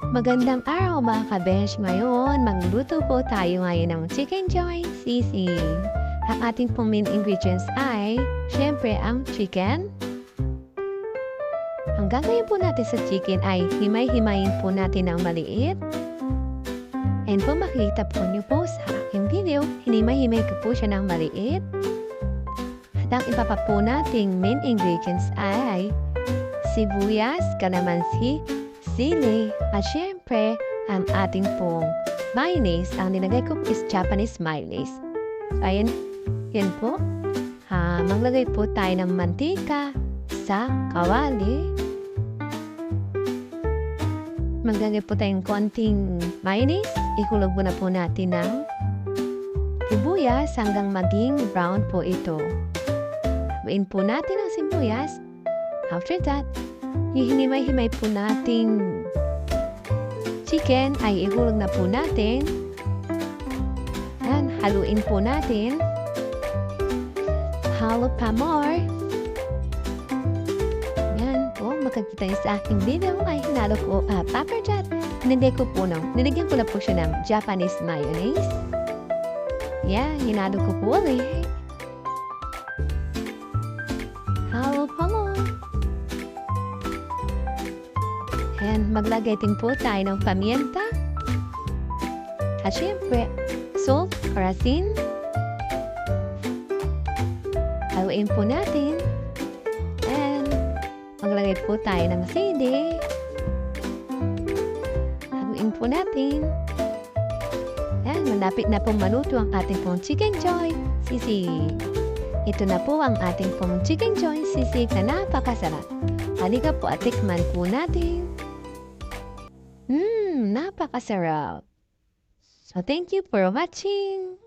Magandang araw mga kabesh. Ngayon, magluto po tayo ngayon ng Chicken Joy Sisig. Ang ating pong main ingredients ay, syempre, ang chicken. Ang gagawin po natin sa chicken ay himay-himayin po natin ng maliit. And kung makikita po niyo po sa aking video, hinimay-himay ko po siya ng maliit. At ang ipapa po nating main ingredients ay sibuyas, kalamansi, sili, at syempre, ang ating pong mayonnaise. Ang nilagay ko is Japanese mayonnaise. Ayan, yan po. Maglagay po tayo ng mantika sa kawali. Maglagay po tayong konting mayonnaise. Ihulog muna po natin ng sibuyas hanggang maging brown po ito. Haluin po natin ang sibuyas. After that, hihinimay-himay po natin chicken ay ihulog na po natin. Yan, haluin po natin. Halo pa more. Yan po, makikita niyo sa aking video ay hinalo ko pepper jack. Nilagyan ko na po siya ng Japanese mayonnaise. Yan, hinalo ko po ulit. Halo pa more. And maglagay din po tayo ng pamienta. At syempre, salt or asin. Haluin po natin. And maglagay po tayo ng sili. Haluin po natin. And malapit na pong maluto ang ating pong chicken joy sisig. Ito na po ang ating pong chicken joy sisig na napakasarap. Halika po at tikman po natin. Napakasarap. So, thank you for watching.